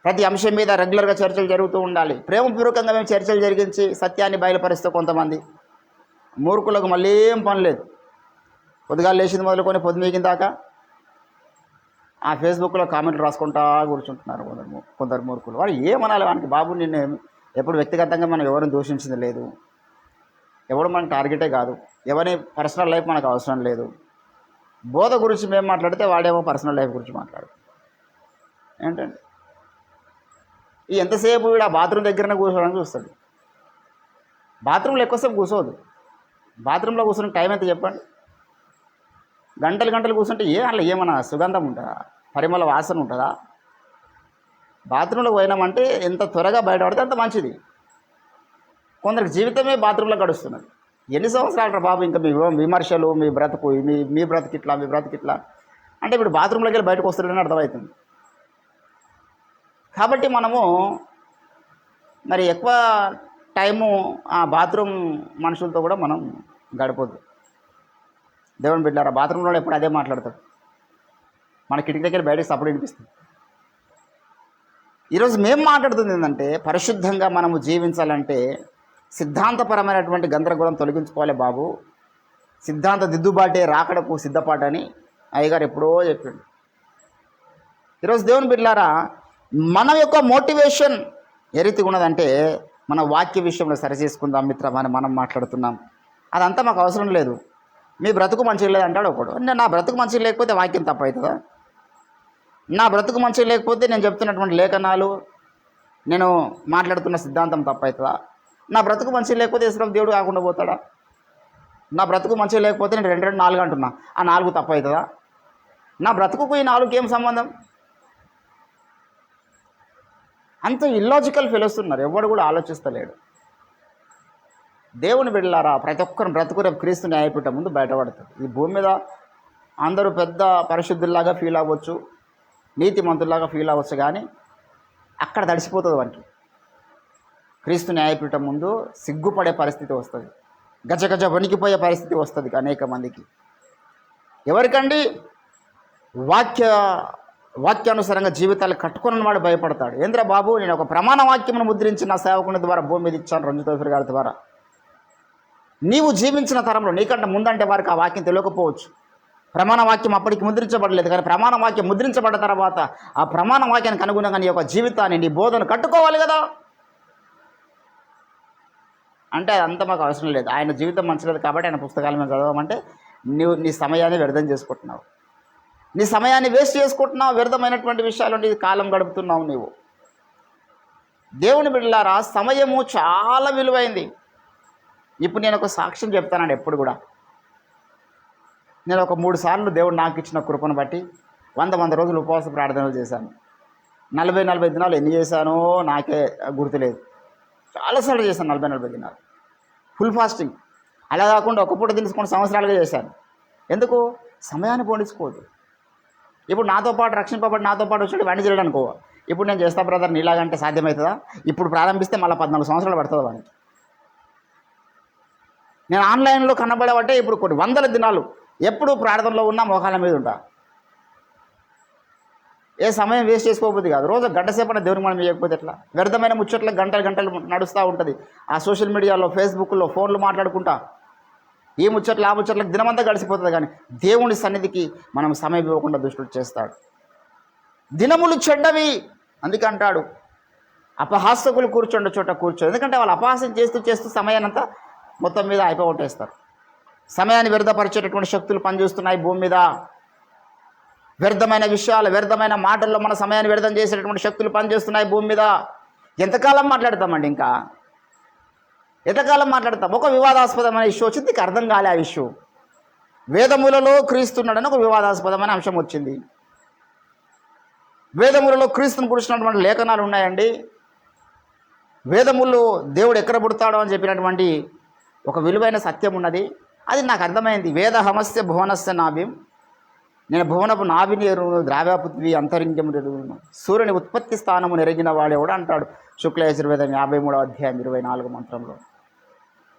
ప్రతి అంశం మీద రెగ్యులర్గా చర్చలు జరుగుతూ ఉండాలి. ప్రేమపూర్వకంగా మేము చర్చలు జరిగించి సత్యాన్ని బయలుపరిస్తే కొంతమంది మూర్ఖులకు మళ్ళీ ఏం పని లేదు. పొద్దుగా లేచింది మొదలుకొని పొద్దుమీగిన దాకా ఆ ఫేస్బుక్లో కామెంట్లు రాసుకుంటా కూర్చుంటున్నారు కొందరు మూర్ఖులు. వాడు ఏమనాలి వానికి, బాబు నిన్ను ఎప్పుడు వ్యక్తిగతంగా మనం ఎవరిని దూషించింది లేదు, ఎవడు మనకు టార్గెటే కాదు, ఎవరి పర్సనల్ లైఫ్ మనకు అవసరం లేదు. బోధ గురించి మేము మాట్లాడితే వాడేమో పర్సనల్ లైఫ్ గురించి మాట్లాడు. ఏంటండి ఈ ఎంతసేపు వీడు ఆ బాత్రూమ్ దగ్గరనే కూర్చోవడానికి చూస్తాడు. బాత్రూంలో ఎక్కువసేపు కూర్చోదు. బాత్రూంలో కూర్చున్న టైం ఎంత చెప్పండి? గంటలు గంటలు కూర్చుంటే అలా ఏమన్నా సుగంధం ఉంటుందా, పరిమళ వాసన ఉంటుందా? బాత్రూంలో పోయినామంటే ఎంత త్వరగా బయటపడితే అంత మంచిది. కొందరికి జీవితమే బాత్రూంలో గడుస్తున్నది. ఎన్ని సంవత్సరాలు రా బాబు ఇంకా మీ విమర్శలు, మీ బ్రతుకు, మీ బ్రతికిట్లా, మీ బ్రతికిట్లా అంటే ఇప్పుడు బాత్రూంలోకి వెళ్ళి బయటకు వస్తాడని అర్థమవుతుంది. కాబట్టి మనము మరి ఎక్కువ టైము ఆ బాత్రూమ్ మనుషులతో కూడా మనం గడపొద్దు. దేవుని బిడ్డారా, బాత్రూంలో ఎప్పుడు అదే మాట్లాడతాడు, మన కిటికీ దగ్గర బయటకు సపోర్ట్ వినిపిస్తుంది. ఈరోజు మేము మాట్లాడుతుంది ఏంటంటే, పరిశుద్ధంగా మనము జీవించాలంటే సిద్ధాంతపరమైనటువంటి గందరగోళం తొలగించుకోవాలి బాబు. సిద్ధాంత దిద్దుబాటే రాకడకు సిద్ధపాటని అయ్యగారు ఎప్పుడో చెప్పాడు. ఈరోజు దేవుని బిడ్డలారా, మన యొక్క మోటివేషన్ ఏ రీతిగా ఉన్నదంటే, మన వాక్య విషయంలో సరిచేసుకుందాం మిత్రమని మనం మాట్లాడుతున్నాం. అదంతా మాకు అవసరం లేదు, మీ బ్రతుకు మంచిగా లేదంటాడు ఒకడు. నా బ్రతుకు మంచిగా లేకపోతే వాక్యం తప్పు అవుతుందా? నా బ్రతుకు మంచిగా లేకపోతే నేను చెప్తున్నటువంటి లేఖనాలు, నేను మాట్లాడుతున్న సిద్ధాంతం తప్పు అవుతుందా? నా బ్రతుకు మంచిగా లేకపోతే ఇస్రాయేలు దేవుడు కాకుండా పోతాడా? నా బ్రతుకు మంచిగా లేకపోతే నేను 2 4 అంటున్నా, ఆ 4 తప్పు అవుతుందా? నా బ్రతుకుకు ఈ 4కి ఏం సంబంధం? అంత ఇల్లాజికల్ ఫెలోస్ ఉన్నారు, ఎవడు కూడా ఆలోచిస్తలేడు. దేవుని బిడ్డలారా, ప్రతి ఒక్కరిని బ్రతుకు రేపు క్రీస్తు న్యాయపీఠం ముందు బయటపడుతుంది. ఈ భూమి మీద అందరూ పెద్ద పరిశుద్ధుల్లాగా ఫీల్ అవ్వచ్చు, నీతిమంతుల్లాగా ఫీల్ అవ్వచ్చు, కానీ అక్కడ తడిసిపోతుంది వానికి. క్రీస్తు న్యాయపీఠం ముందు సిగ్గుపడే పరిస్థితి వస్తుంది, గజగజ వణికిపోయే పరిస్థితి వస్తుంది అనేక మందికి. ఎవరికండి? వాక్యానుసారంగా జీవితాలు కట్టుకున్న వాడు భయపడతాడు. ఏంద్రా బాబు, నేను ఒక ప్రమాణ వాక్యమును ముద్రించి నా సేవకుని ద్వారా భూమి మీద ఇచ్చాను, రంజితోఫర్ గారి ద్వారా. నీవు జీవించిన తరంలో నీకంటే ముందంటే వారికి ఆ వాక్యం తెలియకపోవచ్చు. ప్రమాణ వాక్యం అప్పటికి ముద్రించబడలేదు, కానీ ప్రమాణ వాక్యం ముద్రించబడ్డ తర్వాత ఆ ప్రమాణ వాక్యానికి అనుగుణంగా నీ యొక్క జీవితాన్ని, నీ బోధన కట్టుకోవాలి కదా. అంటే అదంతా మాకు అవసరం లేదు, ఆయన జీవితం మంచిది కాబట్టి ఆయన పుస్తకాలు మేము చదవమంటే నువ్వు నీ సమయాన్ని వ్యర్థం చేసుకుంటున్నావు, నీ సమయాన్ని వేస్ట్ చేసుకుంటున్నావు, వ్యర్థమైనటువంటి విషయాలు నీ కాలం గడుపుతున్నావు నీవు. దేవుని బిడ్డలారా, సమయము చాలా విలువైంది. ఇప్పుడు నేను ఒక సాక్ష్యం చెప్తానండి. ఎప్పుడు కూడా నేను ఒక 3 సార్లు దేవుడు నాకు ఇచ్చిన కృపను బట్టి 100 రోజులు ఉపవాస ప్రార్థనలు చేశాను. 40 దినాలు ఎన్ని చేశానో నాకే గుర్తులేదు. చాలాసార్లు చేశాను 40 దినాలు ఫుల్ ఫాస్టింగ్. అలా కాకుండా ఒక పూట తీసుకొని సంవత్సరాలుగా చేశాను. ఎందుకు? సమయాన్ని పోనించుకోవద్దు. ఇప్పుడు నాతో పాటు రక్షింపబడి నాతో పాటు వచ్చి వాడిని చేయడం అనుకో, ఇప్పుడు నేను చేస్తా బ్రదర్ నీలాగంటే సాధ్యమవుతుందా? ఇప్పుడు ప్రారంభిస్తే మళ్ళీ 14 సంవత్సరాలు పడుతుంది వాడికి. నేను ఆన్లైన్లో కనబడబట్టే ఇప్పుడు కొన్ని 100 దినాలు ఎప్పుడు ప్రార్థనలో ఉన్నా మోకాళ్ళ మీద ఉంటా. ఏ సమయం వేస్ట్ చేసుకోకపోతే కాదు. రోజు గంట సేపటి దేవునికి మనం చేయకపోతే ఎట్లా? వ్యర్థమైన ముచ్చట్లకు గంటలు నడుస్తూ ఉంటుంది. ఆ సోషల్ మీడియాలో, ఫేస్బుక్లో ఫోన్లు మాట్లాడుకుంటా ఈ ముచ్చట్లు ఆ ముచ్చట్లకు దినమంతా గడిచిపోతుంది. కానీ దేవుని సన్నిధికి మనం సమయం ఇవ్వకుండా దుష్టుడు చేస్తాడు. దినములు చెడ్డవి అందుకే అంటాడు, అపహాసకులు కూర్చోండి చోట కూర్చో. ఎందుకంటే వాళ్ళు అపహాసం చేస్తూ సమయాన్ని అంతా మొత్తం మీద అయిపోగొట్టేస్తారు. సమయాన్ని వ్యర్థపరిచేటటువంటి శక్తులు పనిచేస్తున్నాయి భూమి మీద. వ్యర్థమైన విషయాలు, వ్యర్థమైన మాటల్లో మన సమయాన్ని వ్యర్థం చేసేటటువంటి శక్తులు పనిచేస్తున్నాయి భూమి మీద. ఎంతకాలం మాట్లాడతామండి? ఇంకా ఎంతకాలం మాట్లాడతాం? ఒక వివాదాస్పదమైన ఇష్యూ వచ్చింది, నీకు అర్థం కాలే ఆ ఇష్యూ. వేదములలో క్రీస్తున్నాడని ఒక వివాదాస్పదమైన అంశం వచ్చింది. వేదములలో క్రీస్తుని గురించినటువంటి లేఖనాలు ఉన్నాయండి. వేదముల్లో దేవుడు ఎక్కడ పుడతాడో అని చెప్పినటువంటి ఒక విలువైన సత్యం ఉన్నది. అది నాకు అర్థమైంది. వేద హమస్య భువనస్య నాభిం, నేను భువనపు నాభిని ఎరువును, ద్రావ్యపృథ్వీ అంతరింగము ఎరువును, సూర్యుని ఉత్పత్తి స్థానము నెరిగిన వాడేవాడు అంటాడు శుక్లయజుర్వేదం 53వ అధ్యాయం 24 మంత్రంలో.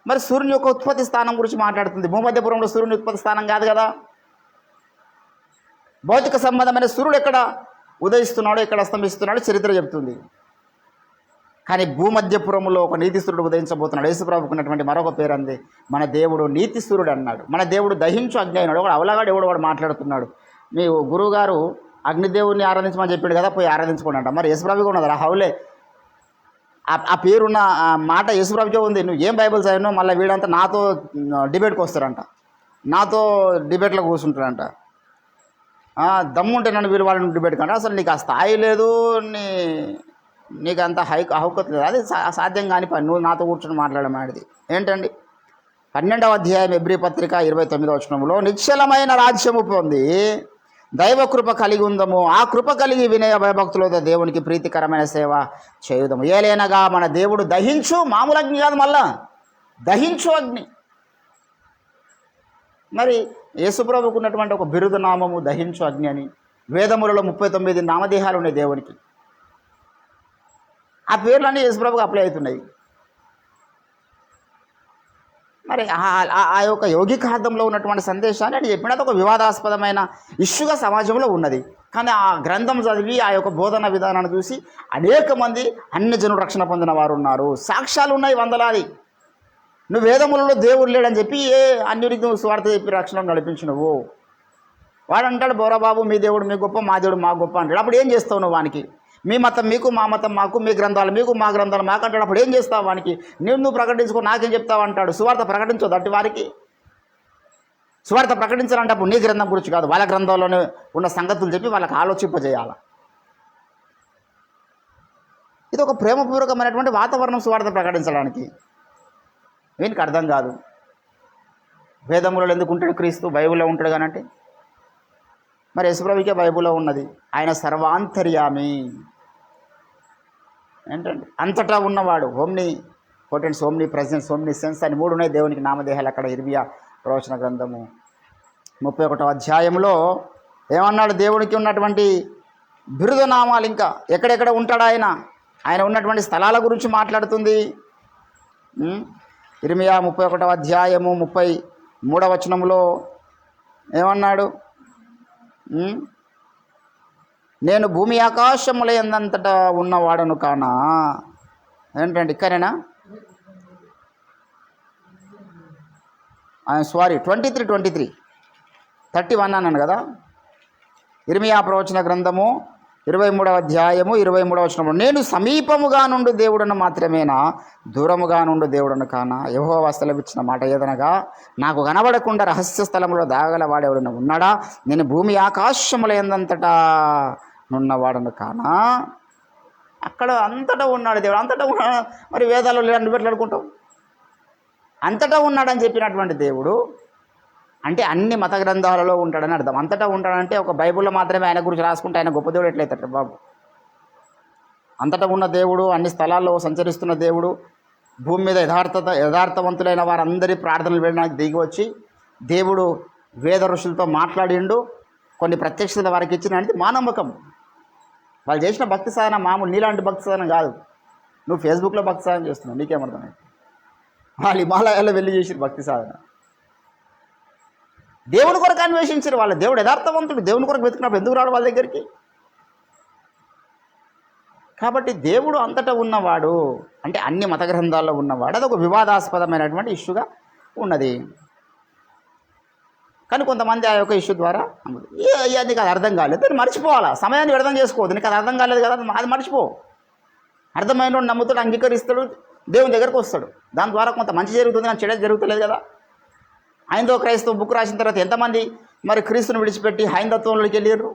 మరి సూర్యుని యొక్క ఉత్పత్తి స్థానం గురించి మాట్లాడుతుంది. భూమధ్యపురంలో సూర్యుని ఉత్పత్తి స్థానం కాదు కదా. భౌతిక సంబంధమైన సూర్యుడు ఎక్కడ ఉదయిస్తున్నాడో, ఎక్కడ అస్తమిస్తున్నాడో చరిత్ర చెప్తుంది. కానీ భూమధ్యపురంలో ఒక నీతి సూర్యుడు ఉదయించబోతున్నాడు. యేసుప్రభుకు ఉన్నటువంటి మరొక పేరు అంది, మన దేవుడు నీతి సూర్యుడు అన్నాడు. మన దేవుడు దహించు అగ్ని అయినాడు. ఒకడు అవలగాడు ఎవడు వాడు మాట్లాడుతున్నాడు. మీ గురువుగారు అగ్నిదేవుని ఆరాధించమని చెప్పాడు కదా, పోయి ఆరాధించుకోండి అంట. మరి యేసుప్రభుగా ఉన్నదా? హౌలే ఆ పేరున్న మాట యేసుప్రభుకే ఉంది. నువ్వు ఏం బైబిల్ చదివినావు? మళ్ళీ వీడంతా నాతో డిబేట్కి వస్తారంట, నాతో డిబేట్లో కూర్చుంటారంట. దమ్ముంటే నన్ను వీళ్ళు వాళ్ళని డిబేట్ కంటే అసలు నీకు ఆ స్థాయి లేదు, నీకు అంత హౌకత్ లేదు. అది సాధ్యం కాని పని. నువ్వు నాతో కూర్చొని మాట్లాడమనేది ఏంటండి? 12వ అధ్యాయం ఎబ్రీ పత్రిక 29వ వచనంలో, నిశ్చలమైన రాజ్యము పొంది దైవకృప కలిగి ఉందము, ఆ కృప కలిగి వినయ భయభక్తులతో దేవునికి ప్రీతికరమైన సేవ చేయుదము. ఏలైనగా మన దేవుడు దహించు, మామూలు అగ్ని కాదు, మళ్ళా దహించు అగ్ని. మరి యేసుప్రభుకు ఉన్నటువంటి ఒక బిరుదు నామము దహించు అగ్ని అని. వేదములలో 39 నామదేహాలు ఉన్నాయి దేవునికి. ఆ పేర్లన్నీ యేసుప్రభుకు అప్లై అవుతున్నాయి. మరి ఆ యొక్క యోగికార్థంలో ఉన్నటువంటి సందేశాన్ని అని చెప్పినది ఒక వివాదాస్పదమైన ఇష్యూగా సమాజంలో ఉన్నది. కానీ ఆ గ్రంథం చదివి ఆ యొక్క బోధన విధానాన్ని చూసి అనేక మంది అన్ని జనులు రక్షణ పొందిన వారు ఉన్నారు. సాక్ష్యాలు ఉన్నాయి వందలాది. నువ్వు వేదములలో దేవుడు లేడని చెప్పి అన్యుడికి నువ్వు స్వార్థ చెప్పి రక్షణ నడిపించినవు. వాడు అంటాడు, బోరాబాబు మీ దేవుడు మీ గొప్ప, మా దేవుడు మా గొప్ప అంటాడు. అప్పుడు ఏం చేస్తావు నువ్వు వానికి? మీ మతం మీకు, మా మతం మాకు, మీ గ్రంథాలు మీకు, మా గ్రంథాలు మాకు అంటాడు. అప్పుడు ఏం చేస్తావు వానికి? నువ్వు ప్రకటించుకో, నాకేం చెప్తావు అంటాడు. సువార్త ప్రకటించదు అట్టి వారికి. సువార్త ప్రకటించాలంటే అప్పుడు నీ గ్రంథం గురించి కాదు, వాళ్ళ గ్రంథంలోనే ఉన్న సంగతులు చెప్పి వాళ్ళకి ఆలోచింపజేయాలి. ఇది ఒక ప్రేమపూర్వకమైనటువంటి వాతావరణం సువార్త ప్రకటించడానికి. వీనికి అర్థం కాదు. వేదములలో ఎందుకు ఉంటాడు క్రీస్తు? బైబిల్లో ఉంటాడు కానంటే మరి యేసుప్రభుకే బైబిల్లో ఉన్నది. ఆయన సర్వాంతర్యామి ఏంటండి, అంతటా ఉన్నవాడు. Omni potence, omni presence, omni sense అని 3 ఉన్నాయి దేవునికి నామదేహాలు. అక్కడ ఇర్మియా ప్రవచన గ్రంథము 31వ అధ్యాయంలో ఏమన్నాడు? దేవునికి ఉన్నటువంటి బిరుదు నామాలు ఇంకా ఎక్కడెక్కడ ఉంటాడు ఆయన ఉన్నటువంటి స్థలాల గురించి మాట్లాడుతుంది. ఇర్మియా 31వ అధ్యాయము 33వ వచనంలో ఏమన్నాడు? నేను భూమి ఆకాశముల యందంతటా ఉన్నవాడను కానా. ఏంటండి ఇక్కడేనా? సారీ 23 31 అన్నాను కదా. ఇర్మియా ప్రవచన గ్రంథము 23వ అధ్యాయము 23వ వచనంలో, నేను సమీపముగా నుండి దేవుడను మాత్రమేనా, దూరముగా నుండి దేవుడను కానా. యెహోవా సెలవిచ్చిన మాట ఏదనగా, నాకు కనబడకుండా రహస్య స్థలంలో దాగలవాడు ఎవడన్నా ఉన్నాడా? నేను భూమి ఆకాశముల యందంతటా నున్నవాడను కానా. అక్కడ అంతటా ఉన్నాడు దేవుడు. అంతటా ఉన్నాడు. మరి వేదాల్లో లేదని పెట్లాడుకుంటాం. అంతటా ఉన్నాడని చెప్పినటువంటి దేవుడు అంటే అన్ని మత గ్రంథాలలో ఉంటాడని అర్థం. అంతటా ఉంటాడంటే ఒక బైబిల్లో మాత్రమే ఆయన గురించి రాసుకుంటే ఆయన గొప్ప దేవుడు ఎట్లయితాడు బాబు? అంతటా ఉన్న దేవుడు, అన్ని స్థలాల్లో సంచరిస్తున్న దేవుడు, భూమి మీద యథార్థవంతులైన వారందరి ప్రార్థనలు వినడానికి దిగి వచ్చి దేవుడు వేద ఋషులతో మాట్లాడిండు. కొన్ని ప్రత్యక్షత వారికి ఇచ్చినంటే మా నమ్మకం. వాళ్ళు చేసిన భక్తి సాధన మామూలు నీలాంటి భక్తి సాధన కాదు. నువ్వు ఫేస్బుక్లో భక్తి సాధన చేస్తున్నావు, నీకేమర్థమైంది? వాళ్ళు హిమాలయాల్లో వెళ్ళి చేసిన భక్తి సాధన. దేవుని కొరకు అన్వేషించారు. వాళ్ళ దేవుడు యథార్థవంతుడు. దేవుని కొరకు వెతుకున్నప్పుడు ఎందుకు రాడు వాళ్ళ దగ్గరికి? కాబట్టి దేవుడు అంతటా ఉన్నవాడు అంటే అన్ని మత గ్రంథాల్లో ఉన్నవాడు. అదొక వివాదాస్పదమైనటువంటి ఇష్యూగా ఉన్నది. కానీ కొంతమంది ఆ యొక్క ఇష్యూ ద్వారా నీకు అది అర్థం కాలేదు, దాన్ని మర్చిపోవాలా. సమయాన్ని వ్యర్థం చేసుకోవద్దు. నీకు అది అర్థం కాలేదు కదా, అది మర్చిపో. అర్థమైన నమ్ముతాడు, అంగీకరిస్తాడు, దేవుని దగ్గరకు వస్తాడు. దాని ద్వారా కొంత మంచి జరుగుతుంది, నాకు చెడు జరుగుతలేదు కదా. హైందవ క్రైస్తవ బుక్ రాసిన తర్వాత ఎంతమంది మరి క్రీస్తుని విడిచిపెట్టి హైందత్వంలోకి వెళ్ళారు?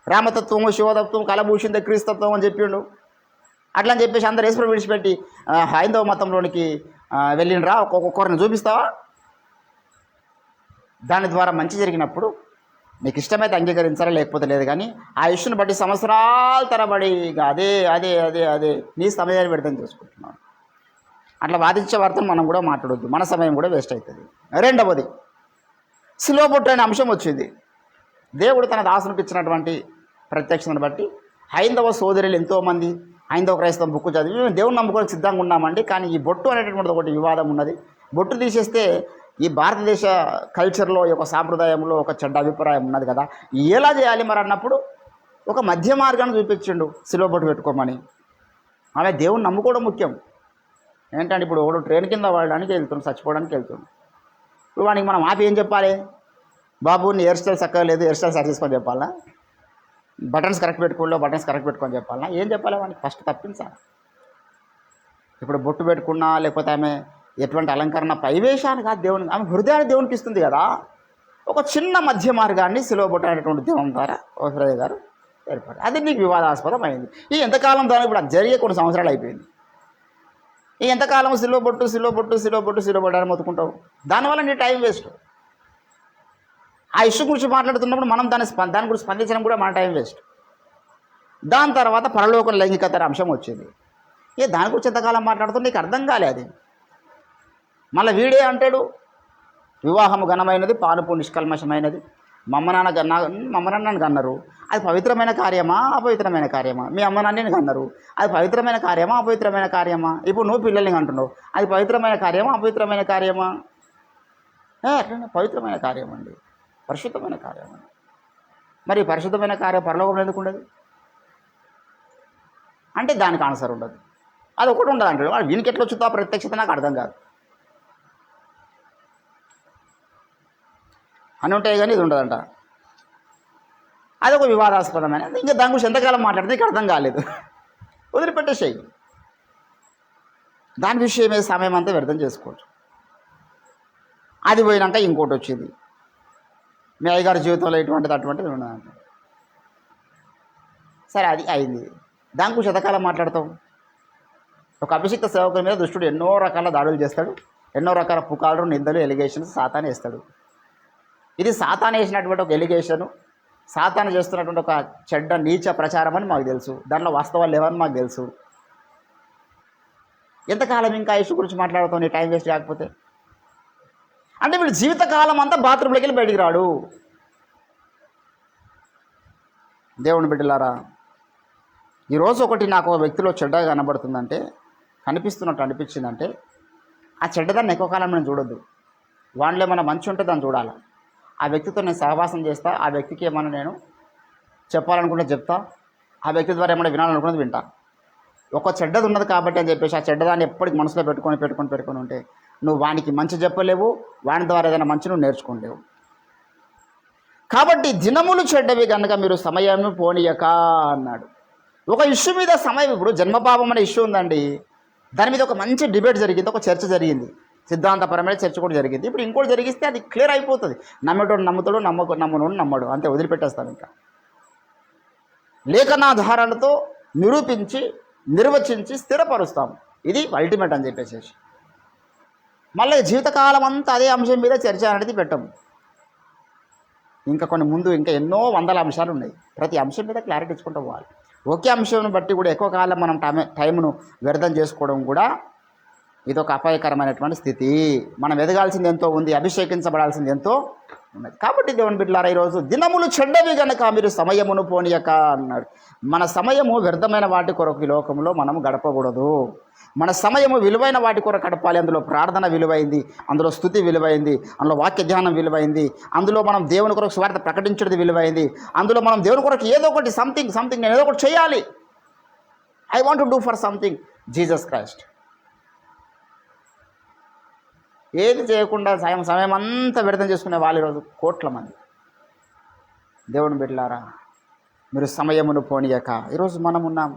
రామతత్వము, శివతత్వం కలభూషింద క్రీస్తత్వం అని చెప్పిండు. అట్లా అని చెప్పేసి అందరు యేసుప్రభు విడిచిపెట్టి హైందవ మతంలోనికి వెళ్ళినరా ఒక్కొక్కరిని చూపిస్తావా? దాని ద్వారా మంచి జరిగినప్పుడు నీకు ఇష్టమైతే అంగీకరించాలా, లేకపోతే లేదు. కానీ ఆ ఇష్యూని బట్టి సంవత్సరాల తరబడి ఇక అదే అదే అదే అదే నీ సమయాన్ని వ్యర్థం చేసుకుంటున్నాను. అట్లా వాదించే వార్తను మనం కూడా మాట్లాడొద్దు, మన సమయం కూడా వేస్ట్ అవుతుంది. రెండవది, సిలువ బొట్టు అనే అంశం వచ్చింది. దేవుడు తన దాసునికి ఇచ్చినటువంటి ప్రత్యక్షతను బట్టి హైందవ సోదరులు ఎంతోమంది హైందవ క్రైస్తవం బుక్ చదివి మేము దేవుని నమ్ముకోవడానికి సిద్ధంగా ఉన్నామండి, కానీ ఈ బొట్టు అనేటటువంటిది ఒకటి వివాదం ఉన్నది. బొట్టు తీసేస్తే ఈ భారతదేశ కల్చర్లో ఒక సాంప్రదాయంలో ఒక చెడ్డ అభిప్రాయం ఉన్నది కదా, ఎలా చేయాలి మరి అన్నప్పుడు ఒక మధ్య మార్గాన్ని చూపించిండు, సిలువ బొట్టు పెట్టుకోమని. ఆమె దేవుని నమ్ముకోవడం ముఖ్యం. ఏంటంటే ఇప్పుడు ఒకడు ట్రైన్ కింద వాడడానికి వెళ్తున్నాడు, చచ్చిపోవడానికి వెళ్తున్నాడు. ఇప్పుడు వానికి మనం ఆపి ఏం చెప్పాలి? బాబు నీ హెయిర్ స్టైల్ చక్కగా లేదు, హెయిర్ స్టైల్ సరి చేసుకొని చెప్పాలా? బటన్స్ కరెక్ట్ పెట్టుకోలో బటన్స్ కరెక్ట్ పెట్టుకొని చెప్పాలా? ఏం చెప్పాలి వానికి? ఫస్ట్ తప్పించాలి. ఇప్పుడు బొట్టు పెట్టుకున్నా లేకపోతే ఆమె ఎటువంటి అలంకరణ పైవేశాన్ని కాదు, దేవునికి ఆమె హృదయాన్ని దేవునికి ఇస్తుంది కదా. ఒక చిన్న మధ్య మార్గాన్ని సిలువ బొట్టు అనేటువంటి దేవుని ద్వారా ఓఫ్రయ్య గారు ఏర్పడి అది నీకు వివాదాస్పదం అయింది. ఈ ఎంతకాలం దాని ఇప్పుడు అది జరిగే కొన్ని సంవత్సరాలు అయిపోయింది. ఈ ఎంతకాలం సిలువ బొట్టు సిలువ బొట్టు సిలువ బొట్టు సిలువ బొట్టు అని మొత్తుకుంటావు? దానివల్ల నీ టైం వేస్ట్. ఆ ఇష్యూ గురించి మాట్లాడుతున్నప్పుడు మనం దాని గురించి స్పందించడం కూడా మన టైం వేస్ట్. దాని తర్వాత పరలోక లైంగికత అనే అంశం వచ్చింది. దాని గురించి ఎంతకాలం మాట్లాడుతూ నీకు అర్థం కాలేదు. మళ్ళీ వీడే అంటాడు వివాహము ఘనమైనది, పానుపు నిష్కల్మషమైనది, మమ్మ నాన్నని కన్నారు, అది పవిత్రమైన కార్యమా అపవిత్రమైన కార్యమా? మీ అమ్మ నాన్నని కన్నారు, అది పవిత్రమైన కార్యమా అపవిత్రమైన కార్యమా? ఇప్పుడు నువ్వు పిల్లల్ని అంటున్నావు, అది పవిత్రమైన కార్యమా అపవిత్రమైన కార్యమా? అట్లనే పవిత్రమైన కార్యం అండి, పరిశుద్ధమైన కార్యం అండి. మరి పరిశుద్ధమైన కార్యం పరలోకంలో ఎందుకు ఉండదు అంటే దానికి ఆన్సర్ ఉండదు. అది ఒకటి ఉండదు అంటాడు. వాడు వీనికి ఎట్లా వచ్చుతా ప్రత్యక్షత నాకు అర్థం కాదు అని ఉంటాయి, కానీ ఇది ఉండదంట. అదొక వివాదాస్పదమైన. ఇంకా దాని గురించి ఎంతకాలం మాట్లాడితే నీకు అర్థం కాలేదు, వదిలిపెట్టేసేయి. దాని విషయమే సమయం అంతా వ్యర్థం చేసుకోవచ్చు. అది పోయినాక ఇంకోటి వచ్చింది, మీ అయ్యగారి జీవితంలో అటువంటిది ఉండదంట. సరే అది అయింది. దాని గురించి ఎంతకాలం మాట్లాడతాం? ఒక అభిషిక్త సేవకుల మీద దుష్టుడు ఎన్నో రకాల దాడులు చేస్తాడు, ఎన్నో రకాల పుకాలు, నిందలు, ఎలిగేషన్స్ సాతాను వేస్తాడు. ఇది సాతాను వేసినటువంటి ఒక ఎలిగేషను, సాతాను చేస్తున్నటువంటి ఒక చెడ్డ నీచ ప్రచారం అని మాకు తెలుసు, దాంట్లో వాస్తవాలు లేవని మాకు తెలుసు. ఎంతకాలం ఇంకా ఇష్యూ గురించి మాట్లాడుతావు నీ టైం వేస్ట్ కాకపోతే? అంటే వీడు జీవితకాలం అంతా బాత్రూంలోకి వెళ్ళి బయటికి రాడు. దేవుని బిడ్డలారా, ఈరోజు ఒకటి నాకు ఒక వ్యక్తిలో చెడ్డగా కనబడుతుందంటే, కనిపిస్తున్నట్టు అనిపించిందంటే, ఆ చెడ్డదాన్ని ఎక్కువ కాలం నేను చూడొద్దు. వాడిలో ఏమైనా మంచి ఉంటే దాన్ని చూడాలి. ఆ వ్యక్తితో నేను సహవాసం చేస్తా, ఆ వ్యక్తికి ఏమైనా నేను చెప్పాలనుకుంటే చెప్తా, ఆ వ్యక్తి ద్వారా ఏమైనా వినాలనుకున్నది వింటా. ఒక చెడ్డది ఉన్నది కాబట్టి అని చెప్పేసి ఆ చెడ్డదాన్ని ఎప్పటికి మనసులో పెట్టుకొని ఉంటే నువ్వు వానికి మంచి చెప్పలేవు, వాని ద్వారా ఏదైనా మంచి నువ్వు నేర్చుకోలేవు. కాబట్టి దినములు చెడ్డవి కనుక మీరు సమయాన్ని పోనీయక అన్నాడు. ఒక ఇష్యూ మీద సమయం, ఇప్పుడు జన్మపాపం అనే ఇష్యూ ఉందండి, దాని మీద ఒక మంచి డిబేట్ జరిగింది, ఒక చర్చ జరిగింది, సిద్ధాంతపరమైన చర్చ కూడా జరిగింది. ఇప్పుడు ఇంకోటి జరిగిస్తే అది క్లియర్ అయిపోతుంది. నమ్మేటోడు నమ్ముతాడు, నమ్మనోడు నమ్మడు, అంతే, వదిలిపెట్టేస్తాను. ఇంకా లేఖనాధారాలతో నిరూపించి నిర్వచించి స్థిరపరుస్తాం, ఇది అల్టిమేట్ అని చెప్పేసి మళ్ళీ జీవితకాలం అంతా అదే అంశం మీద చర్చ అనేది పెట్టము. ఇంకా కొన్ని ముందు ఇంకా ఎన్నో వందల అంశాలు ఉన్నాయి, ప్రతి అంశం మీద క్లారిటీ ఇచ్చుకుంటూ పోవాలి. ఒకే అంశంను బట్టి కూడా ఎక్కువ కాలం మనం టైంను వ్యర్థం చేసుకోవడం కూడా ఇదొక అపాయకరమైనటువంటి స్థితి. మనం ఎదగాల్సింది ఎంతో ఉంది, అభిషేకించబడాల్సింది ఎంతో ఉన్నది. కాబట్టి దేవుని బిడ్డలారా, ఈరోజు దినములు చెడ్డవి గనక మీరు సమయమును పోనీయక అన్నాడు. మన సమయము వ్యర్థమైన వాటి కొరకు ఈ లోకంలో మనం గడపకూడదు. మన సమయము విలువైన వాటి కొరకు గడపాలి. అందులో ప్రార్థన విలువైంది, అందులో స్తుతి విలువైంది, అందులో వాక్య ధ్యానం విలువైంది, అందులో మనం దేవుని కొరకు స్వార్థ ప్రకటించడం విలువైంది, అందులో మనం దేవుని కొరకు ఏదో ఒకటి సంథింగ్ నేను ఏదో ఒకటి చేయాలి. I want to do for something Jesus Christ. ఏది చేయకుండా సమయం అంతా వ్యర్థం చేసుకునే వాళ్ళు ఈరోజు కోట్ల మంది. దేవుని బిడ్డలారా, మీరు సమయమును పోనీయక, ఈరోజు మనం ఉన్నాం,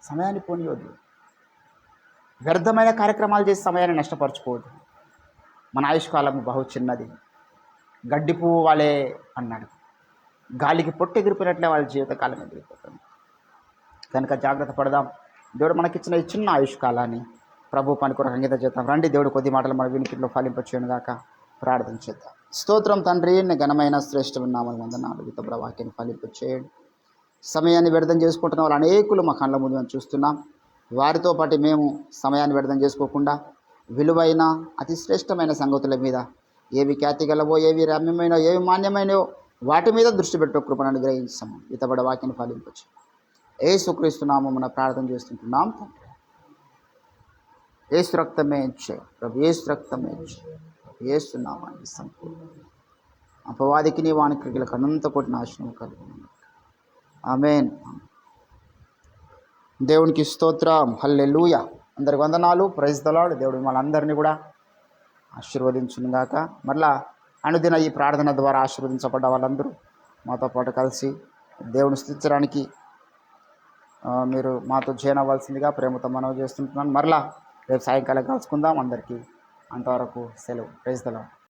సమయాన్ని పోనీయొద్దు. వ్యర్థమైన కార్యక్రమాలు చేసి సమయాన్ని నష్టపరచుకోవద్దు. మన ఆయుష్కాలము బహు చిన్నది. గడ్డి పువ్వు వాళ్ళే అన్నాడు, గాలికి పొట్టు ఎగిరిపోయినట్లే వాళ్ళ జీవితకాలం ఎగిరిపోతుంది. కనుక జాగ్రత్త పడదాం. దేవుడు మనకిచ్చిన ఈ చిన్న ఆయుష్ కాలాన్ని ప్రభు పని కొరకు అంకితం చేద్దాం. రండి, దేవుడు కొద్ది మాటలు మన వినికిడిలో ఫలింపచేయను గాక. ప్రార్థన చేద్దాం. స్తోత్రం తండ్రి, నీ ఘనమైన శ్రేష్టమైన నామమున వందనాలు. విత్తబడ వాక్యాన్ని ఫలింపచేయండి. సమయాన్ని వ్యర్థం చేసుకుంటున్న వాళ్ళు అనేకులు మా కళ్ళ ముందు మేము చూస్తున్నాం. వారితో పాటు మేము సమయాన్ని వ్యర్థం చేసుకోకుండా విలువైన అతి శ్రేష్టమైన సంగతుల మీద, ఏవి ఖ్యాతి గలవో, ఏవి రమ్యమైనో, ఏవి మాన్యమైనవో వాటి మీద దృష్టి పెట్టు కృపను అనుగ్రహించాము. విత్తబడ వాక్యాన్ని ఫలింపచ్చు. యేసుక్రీస్తు నామమున ప్రార్థన చేస్తుంటున్నాం తండ్రి. యేసు రక్తమే ఇచ్చే ప్రభు, యేసు రక్తమే ఇచ్చే యేసు నామానికి సంపూర్ణ అపవాదికి నీ వాని క్రియలకు అనంత కోటి నాశనం కలుగును. ఆమేన్. దేవునికి స్తోత్రం. హల్లెలూయా. అందరికి వందనాలు. Praise the Lord. దేవుడు మనందరినీ కూడా ఆశీర్వదించును గాక. మరలా అనుదిన ఈ ప్రార్థన ద్వారా ఆశీర్వదించబడ్డ వాళ్ళందరూ మాతో పాటు కలిసి దేవుని స్తుతించడానికి మీరు మాతో జాయిన్ అవ్వాల్సిందిగా ప్రేమతో మనవి చేస్తుంటున్నాను. మరలా రేపు సాయంకాలం కలుసుకుందాం. అందరికీ అంతవరకు సెలవు. Praise the lord.